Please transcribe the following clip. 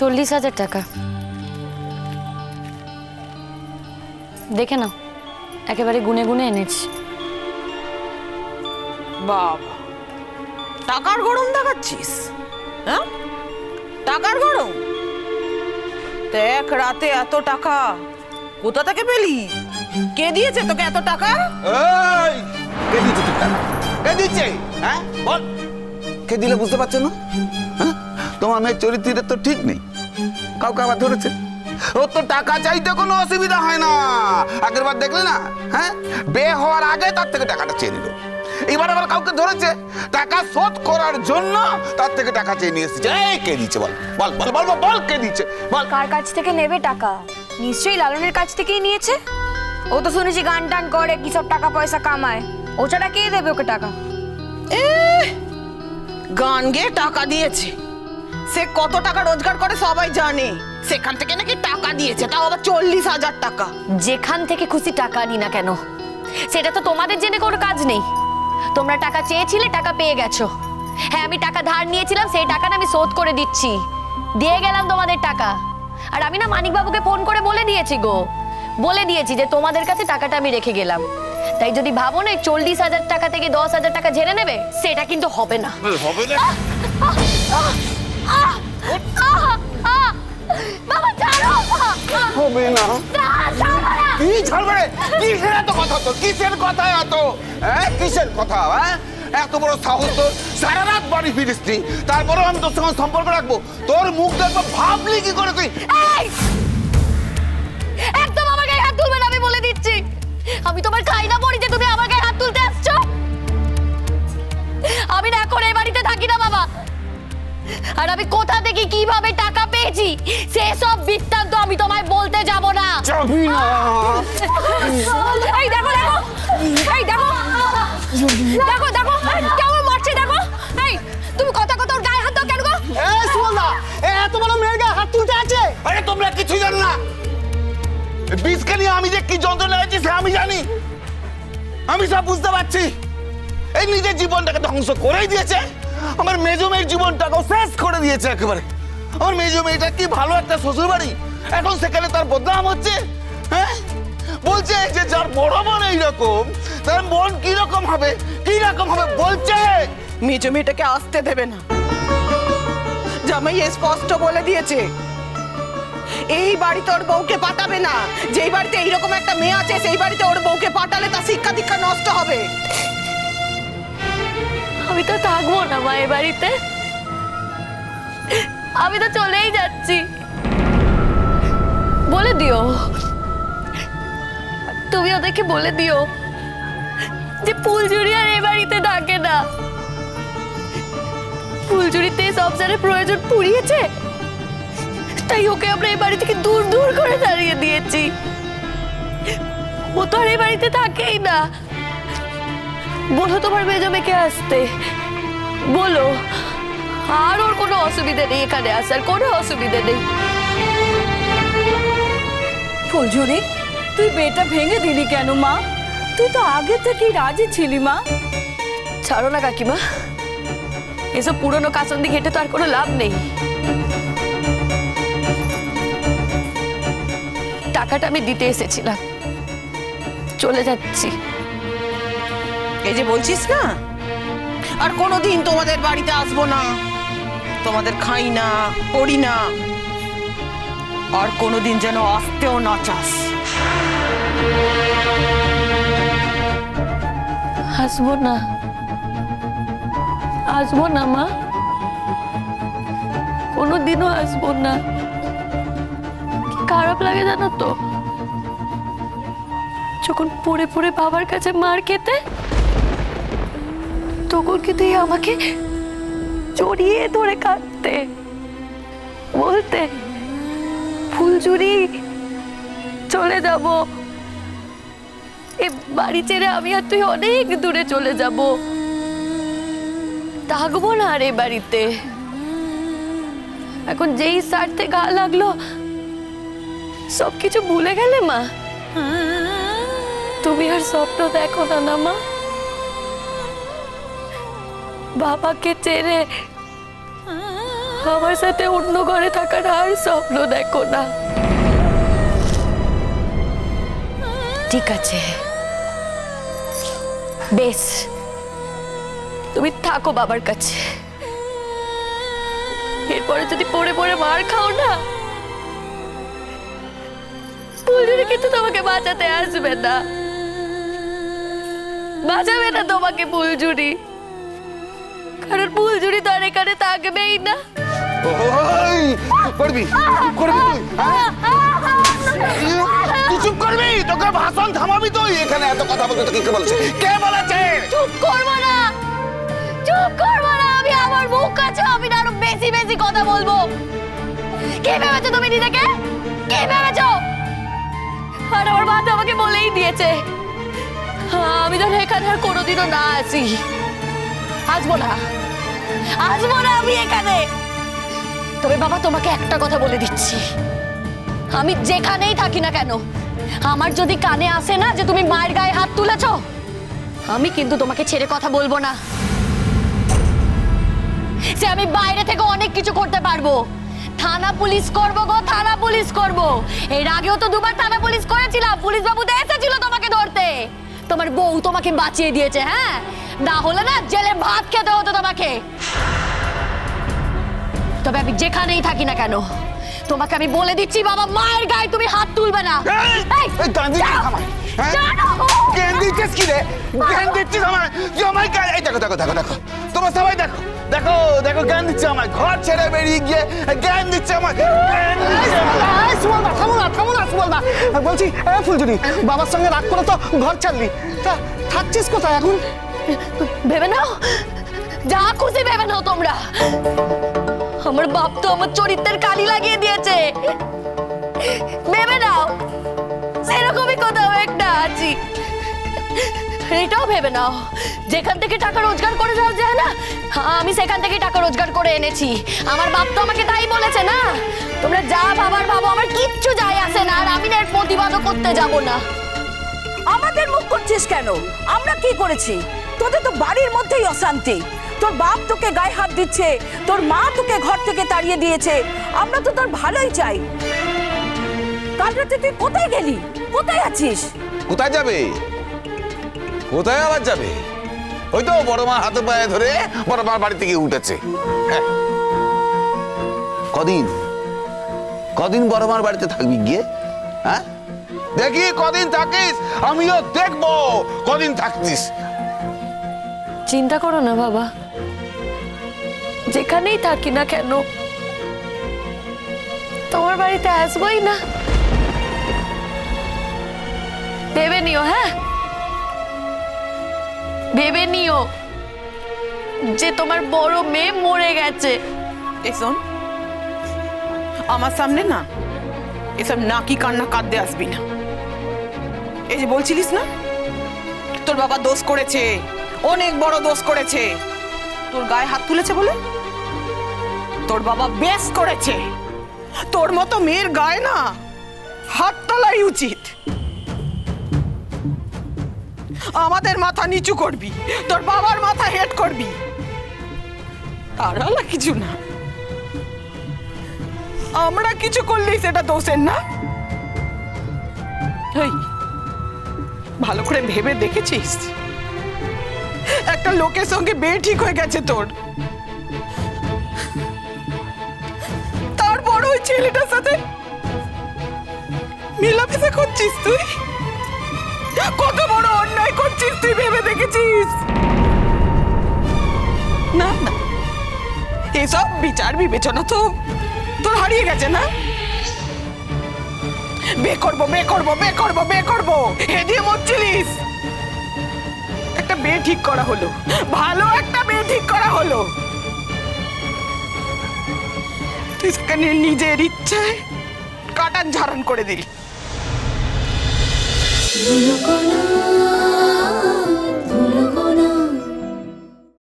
40,000 টাকা। দেখে নাও, একেবারে গুনে গুনে এনেছি। বাবা, টাকার গরম দেখাচ্ছিস? হ্যাঁ, টাকার গরম? দেখ, রাতে এত টাকা কোথা থেকে পেলি? কে দিয়েছে তোকে এত টাকা? এই, কে দিয়েছে তোর টাকা? কে দিচ্ছে? হ্যাঁ বল, কে দিলে বুঝতে পারছো না? হ্যাঁ, তোমার মেয়ের চরিত্রটা তো ঠিক নেই, কাউকে আবার ধরেছে। ওর তো টাকা চাইতে কোনো অসুবিধা হয় না। আগের বার দেখলে না, হ্যাঁ, বিয়ে হওয়ার আগে তার থেকে টাকাটা চেয়ে নিল। এবার আবার কাউকে ধরেছে টাকা শোধ করার জন্য, তার থেকে টাকা চেয়ে নিয়ে এসেছে। এই, কে দিচ্ছে বল বল বল বল বল, কে দিচ্ছে বল? কার কাছ থেকে নেবে টাকা? নিশ্চয়ই লালনের কাছ থেকেই নিয়েছে। ও তো শুনেছি গান টান করে, কি সব টাকা পয়সা কামায়। ও ছাড়া কে দেবে ওকে টাকা? গান গেয়ে টাকা দিয়েছে? সে কত টাকা রোজগার করে সবাই জানে। সেখান থেকে নাকি টাকা দিয়েছে, তাও আবার 40,000 টাকা। যেখান থেকে খুশি টাকা নি না কেন, সেটা তো তোমাদের জেনে কোনো কাজ নেই। তোমরা টাকা চেয়েছিলে, টাকা পেয়ে গেছো। হ্যাঁ, আমি টাকা ধার নিয়েছিলাম, সেই টাকাটা আমি শোধ করে দিচ্ছি, দিয়ে গেলাম তোমাদের টাকা। আর আমি না মানিকবাবুকে ফোন করে বলে দিয়েছি গো, বলে দিয়েছি যে তোমাদের কাছে টাকাটা আমি রেখে গেলাম। তাই যদি ভাবো না 40,000 টাকা থেকে 10,000 টাকা ঝেড়ে নেবে, সেটা কিন্তু হবে না। হবে না? বাবা ছাড়ো। হবে না? কি ছাড়বে? কিসের এত কথা? তো কিসের কথা এত? হ্যাঁ, কিসের কথা? হ্যাঁ, এত বড় সাহস তোর! সারা রাত বাড়ি ফিরিসনি, তারপরেও আমি তোর সঙ্গে সম্পর্ক রাখবো? তোর মুখ দেখবো, ভাবলি কি করে তুই? একদম আমার গায়ে হাত তুলবে না, আমি বলে দিচ্ছি। আমি তোমার খাই না পড়ি যে তুমি আমার গায়ে হাত তুলতে আসছো। আমি না এখন এই বাড়িতে থাকি না বাবা। আর আমি কোথা থেকে কিভাবে টাকা পেয়েছি সেসব বৃত্তান্ত আমি তোমায় বলতে যাব না। যাবি না? এই দেখো দেখো, এই দেখো দেখো দেখো কেমন মারছে দেখো। এই তুমি কথা কথা ওর গায়ে হাত দাও কেন গো? এই সুমনদা, এত বড় মেয়ের গায়ে হাত তুলতে আছে? আরে তোমরা কিছুই জানো না। বিষকে নিয়ে আমি যে কি যন্ত্রণা হয়েছি সে আমি জানি। আমি সব বুঝতে পারছি। এই নিজের জীবনটাকে ধ্বংস করেই দিয়েছে, আমার মেজো মেয়ের জীবনটাকেও শেষ করে দিয়েছে একেবারে। আমার মেজো মেয়েটা কি ভালো একটা শ্বশুর বাড়ি, এখন সেখানে তার বদনাম হচ্ছে। হ্যাঁ, বলছে যে যার বড় বোন এইরকম, তার বোন কিরকম হবে, কিরকম হবে বলছে। মেজো মেয়েটাকে আসতে দেবে না। জামাই স্পষ্ট বলে দিয়েছে এই বাড়িতে ওর বউকে পাঠাবে না। যেই বাড়িতে এইরকম একটা মেয়ে আছে, সেই বাড়িতে ওর বউকে পাঠালে তার শিক্ষা দীক্ষা নষ্ট হবে। আমি তো থাকবো না মা এ বাড়িতে, আমি তো চলেই যাচ্ছি। বলে দিও, তুমি ওদেরকে বলে দিও যে ফুলঝুরি আর এ বাড়িতে থাকে না। ফুলঝুরিতে সংসারের প্রয়োজন পুড়িয়েছে, তাই ওকে আমরা এই বাড়ি থেকে দূর দূর করে তাড়িয়ে দিয়েছি। ও তো আর এই বাড়িতে থাকেই না। বলো তোমার মেজো মেয়েকে আসতে বলো, আর ওর কোনো অসুবিধা নেই, এখানে আসার কোনো অসুবিধা নেই। ফুলঝুরি, তুই বিয়েটা ভেঙে দিলি কেন মা? তুই তো আগে থেকেই রাজি ছিলি মা। ছাড়ো না কাকিমা, এসব পুরনো কাসন্দি ঘেটে তো আর কোনো লাভ নেই। টাকাটা আমি দিতে এসেছিলাম, চলে যাচ্ছি। এই যে বলছিস না, আর কোনোদিন তোমাদের বাড়িতে আসবো না, তোমাদের খাই না পড়ি না, আর কোনোদিন যেন আসতেও না চাস। আসবো না, আসবো না মা, কোনোদিনও আসবো না। খারাপ লাগে জানো তো, যখন পড়ে পড়ে বাবার কাছে মার খেতে, তখন কিন্তু আমাকে জড়িয়ে ধরে কাঁদতে, বলতে ফুলঝুরি চলে যাব, এ বাড়ি ছেড়ে আমি আর তুই অনেক দূরে চলে যাব, থাকবো না আর এ বাড়িতে। এখন যেই স্বার্থে গা লাগলো সবকিছু ভুলে গেলে মা? তুমি আর স্বপ্ন দেখো না না মা? বাবাকে ছেড়ে আমার সাথে অন্য ঘরে থাকার আর স্বপ্ন দেখো না। ঠিক আছে, বেশ, তুমি থাকো বাবার কাছে। এরপরে যদি পড়ে পড়ে মার খাও না, ফুলঝুরি কিন্তু তোমাকে বাঁচাতে আসবে না, বাঁচাবে না তোমাকে ফুলঝুরি, কারণ ফুলঝুরি তো আর এখানে থাকবেই না। করবি করবি তুই চুপ করবি, তোকে ভাষণ থামাবি তুই। এখানে এত কথা বলতে তোকে কে বলেছে? কে বলেছে? চুপ করবো না, চুপ করবো না। আমি আমার মুখ কাছে আমি না আরো বেশি বেশি কথা বলবো। কে ভেবেছো তুমি নিজেকে? কে ভেবেছো? আর আমার মা তো আমাকে বলেই দিয়েছে আমি যেন এখানে আর কোনোদিনও না আসি। আসবো না, আসবো না আমি এখানে। তবে বাবা, তোমাকে একটা কথা বলে দিচ্ছি, আমি যেখানেই থাকি না কেন, আমার যদি কানে আসে না যে তুমি মায়ের গায়ে হাত তুলেছো, আমি কিন্তু তোমাকে ছেড়ে কথা বলবো না। সে আমি বাইরে থেকে অনেক কিছু করতে পারবো, থানা পুলিশ করবো গো, থানা পুলিশ করবো। এর আগেও তো দুবার থানা পুলিশ করেছিলাম, পুলিশ বাবু তো এসেছিল তোমাকে ধরতে। তোমার বউ তোমাকে বাঁচিয়ে দিয়েছে, হ্যাঁ, না হলে না জেলে ভাত খেতে হতো তোমাকে। তবে আমি যেখানেই থাকি না কেন, তোমাকে আমি বলে দিচ্ছি বাবা, মায়ের গায়ে তুমি হাত তুলবে না। তোমার সবাই দেখো দেখো দেখো, জ্ঞান দিচ্ছে আমার, ঘর ছেড়ে বেরিয়ে গিয়ে জ্ঞান দিচ্ছে আমার। বলছি ফুলঝুরি, বাবার সঙ্গে রাগ করে তো ঘর ছাড়লি, তা থাকছিস কোথায় এখন? ভেবে নাও, যা খুশি ভেবে নাও তোমরা। আমার বাপ তো আমার চরিত্রের কালি লাগিয়ে দিয়েছে, ভেবে নাও সেরকমই কোথাও একটা আছি। এটাও ভেবে নাও, যেখান থেকে টাকা রোজগার করে যাওয়া যায় না, আমি সেখান থেকে টাকা রোজগার করে এনেছি। আমার বাপ তো আমাকে তাই বলেছে না, তোমরা যা ভাবার ভাবো, আমার কিচ্ছু যায় আসে না, আর আমি এর প্রতিবাদও করতে যাব না। আমাদের মুখ করছিস কেন? আমরা কি করেছি? তোদের তো বাড়ির মধ্যেই অশান্তি। তোর বাপ তোকে গায়ে হাত দিচ্ছে, তোর মা তোকে ঘর থেকে তাড়িয়ে দিয়েছে। আমরা তো তোর ভালোই চাই। কাল রাতে তুই কোথায় গেলি? কোথায় আছিস? কোথায় যাবে? কোথায় আবার যাবে? ওই তো বড় মা হাতে পায়ে ধরে বড় মার বাড়ি থেকে উঠেছে। হ্যাঁ, কদিন কদিন বড় মার বাড়িতে থাকবি গিয়ে? হ্যাঁ, দেখি কদিন থাকিস, আমিও দেখবো কদিন থাকছিস। চিন্তা করো না বাবা, যেখানেই থাকি না কেন তোমার বাড়িতে আসবোই না। ভেবে নিও, হ্যাঁ, ভেবে নিও যে তোমার বড় মেয়ে মরে গেছে। এই শোন, আমার সামনে না এসব নাকি কান্না কাঁদতে আসবি না। এই যে বলছিলিস না তোর বাবা দোষ করেছে, অনেক বড় দোষ করেছে, তোর গায়ে হাত তুলেছে বলে, তোর বাবা বেশ করেছে। তোর মতো মেয়ের গায়ে না হাত তোলাই উচিত। আমাদের মাথা নিচু করবি, তোর বাবার মাথা হেট করবি, আর আলা কিছু না। আমরা কিছু করলেই সেটা দোষের না। ভালো করে ভেবে দেখেছিস? একটা লোকের সঙ্গে বিয়ে ঠিক হয়ে গেছে তোর, তারপর ওই ছেলেটার সাথে মেলামেশা করছিস তুই। কত বড় অন্যায় করছিস তুই, ভেবে দেখেছিস? না না, এসব বিচার বিবেচনা তো তোর হারিয়ে গেছে না। বে করবো বে করবো বে করবো বে করবো হে দিয়ে মরছিলিস। একটা বিয়ে ঠিক করা হলো, ভালো একটা বিয়ে ঠিক করা হলো, তুই সেখানে নিজের ইচ্ছায় কাটান ঝাড়ন করে দিলি।